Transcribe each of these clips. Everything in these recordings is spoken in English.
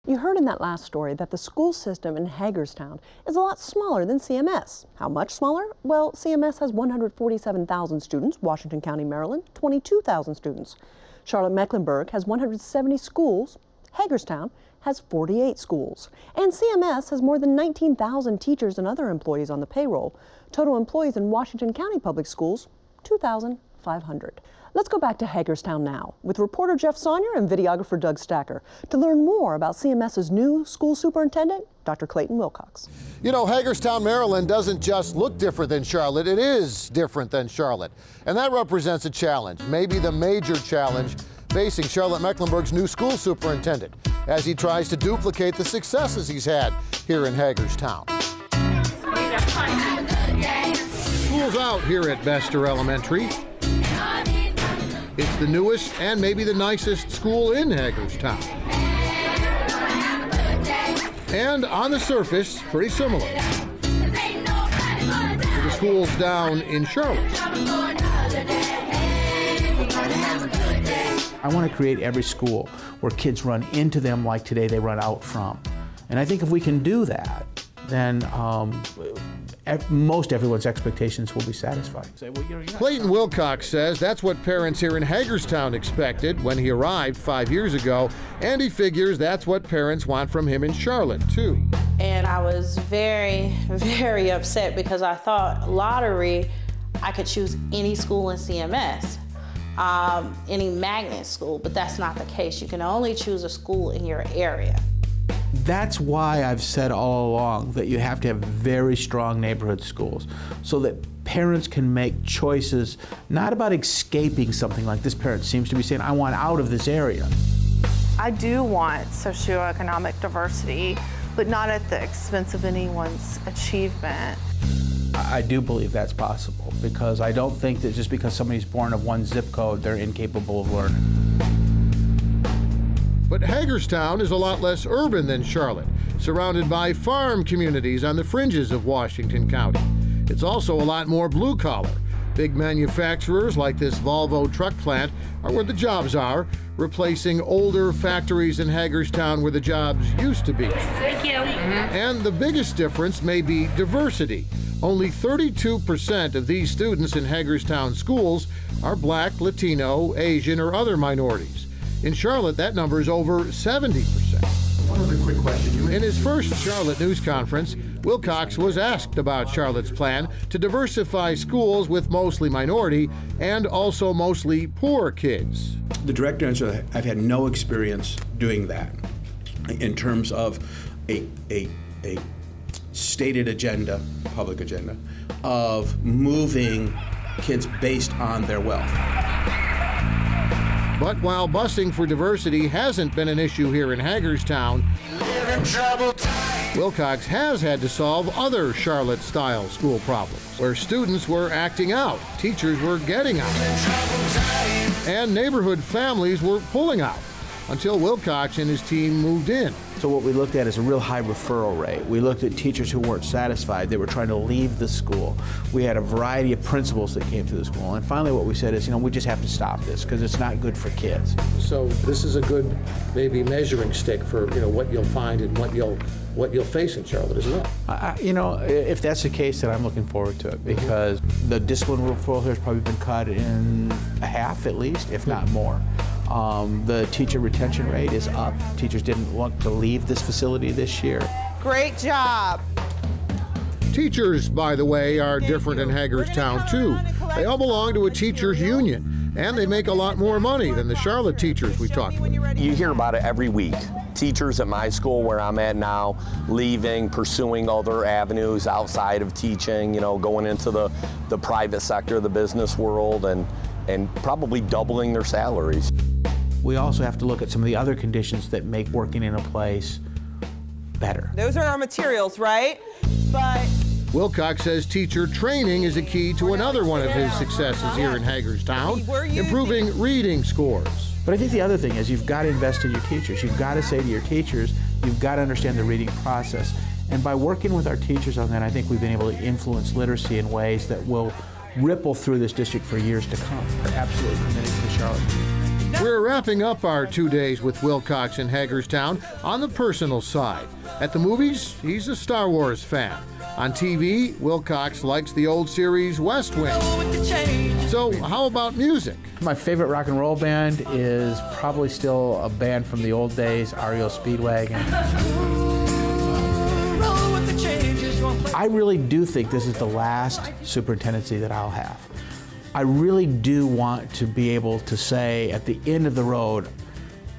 You heard in that last story that the school system in Hagerstown is a lot smaller than CMS. How much smaller? Well, CMS has 147,000 students, Washington County, Maryland, 22,000 students. Charlotte-Mecklenburg has 170 schools, Hagerstown has 48 schools. And CMS has more than 19,000 teachers and other employees on the payroll. Total employees in Washington County Public Schools, 2,500. Let's go back to Hagerstown now with reporter Jeff Saunier and videographer Doug Stacker to learn more about CMS's new school superintendent, Dr. Clayton Wilcox. You know, Hagerstown, Maryland doesn't just look different than Charlotte, it is different than Charlotte. And that represents a challenge, maybe the major challenge facing Charlotte-Mecklenburg's new school superintendent as he tries to duplicate the successes he's had here in Hagerstown. School's out here at Bester Elementary. It's the newest and maybe the nicest school in Hagerstown. And on the surface, pretty similar to the schools down in Charlotte. I want to create every school where kids run into them like today they run out from. And I think if we can do that, then most everyone's expectations will be satisfied. Clayton Wilcox says that's what parents here in Hagerstown expected when he arrived 5 years ago, and he figures that's what parents want from him in Charlotte, too. And I was very, very upset because I thought lottery, I could choose any school in CMS. Any magnet school, but that's not the case. You can only choose a school in your area. That's why I've said all along that you have to have very strong neighborhood schools so that parents can make choices, not about escaping something like this parent seems to be saying, I want out of this area. I do want socioeconomic diversity, but not at the expense of anyone's achievement. I do believe that's possible because I don't think that just because somebody's born of one zip code, they're incapable of learning. But Hagerstown is a lot less urban than Charlotte, surrounded by farm communities on the fringes of Washington County. It's also a lot more blue-collar. Big manufacturers like this Volvo truck plant are where the jobs are, replacing older factories in Hagerstown where the jobs used to be. Thank you. And the biggest difference may be diversity. Only 32% of these students in Hagerstown schools are Black, Latino, Asian, or other minorities. In Charlotte, that number is over 70%. One other quick question. In his first Charlotte news conference, Wilcox was asked about Charlotte's plan to diversify schools with mostly minority and also mostly poor kids. The direct answer, I've had no experience doing that in terms of a stated agenda, public agenda, of moving kids based on their wealth. But while busing for diversity hasn't been an issue here in Hagerstown, Wilcox has had to solve other Charlotte-style school problems, where students were acting out, teachers were getting out, and neighborhood families were pulling out, until Wilcox and his team moved in. So what we looked at is a real high referral rate. We looked at teachers who weren't satisfied. They were trying to leave the school. We had a variety of principals that came to the school. And finally what we said is, we just have to stop this because it's not good for kids. So this is a good, maybe, measuring stick for, what you'll find and what you'll face in Charlotte as well. If that's the case, then I'm looking forward to it because the discipline referral here has probably been cut in half at least, if not more. The teacher retention rate is up. Teachers didn't want to leave this facility this year. Great job. Teachers, by the way, are different in Hagerstown, too. They all belong to a teachers' union, and they make a lot more money than the Charlotte teachers we talked with. You hear about it every week. Teachers at my school, where I'm at now, leaving, pursuing other avenues outside of teaching, going into the private sector, the business world, and probably doubling their salaries. We also have to look at some of the other conditions that make working in a place better. Those are our materials, right? But Wilcox says teacher training is a key to another one of his successes here in Hagerstown, improving reading scores. But I think the other thing is you've got to invest in your teachers. You've got to say to your teachers, you've got to understand the reading process. And by working with our teachers on that, I think we've been able to influence literacy in ways that will ripple through this district for years to come. We're absolutely committed to Charlotte. We're wrapping up our 2 days with Wilcox in Hagerstown on the personal side. At the movies, he's a Star Wars fan. On TV, Wilcox likes the old series West Wing. So how about music? My favorite rock and roll band is probably still a band from the old days, REO Speedwagon. I really do think this is the last superintendency that I'll have. I really do want to be able to say at the end of the road,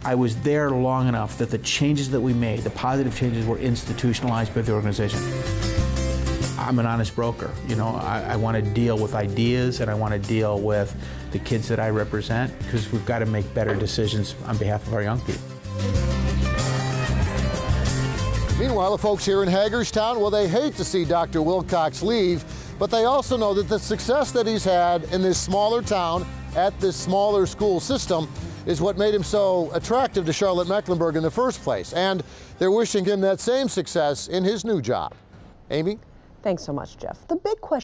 I was there long enough that the changes that we made, the positive changes, were institutionalized by the organization. I'm an honest broker. You know, I want to deal with ideas and I want to deal with the kids that I represent, because we've got to make better decisions on behalf of our young people. Meanwhile, the folks here in Hagerstown, well, they hate to see Dr. Wilcox leave, but they also know that the success that he's had in this smaller town at this smaller school system is what made him so attractive to Charlotte-Mecklenburg in the first place. And they're wishing him that same success in his new job. Amy? Thanks so much, Jeff. The big question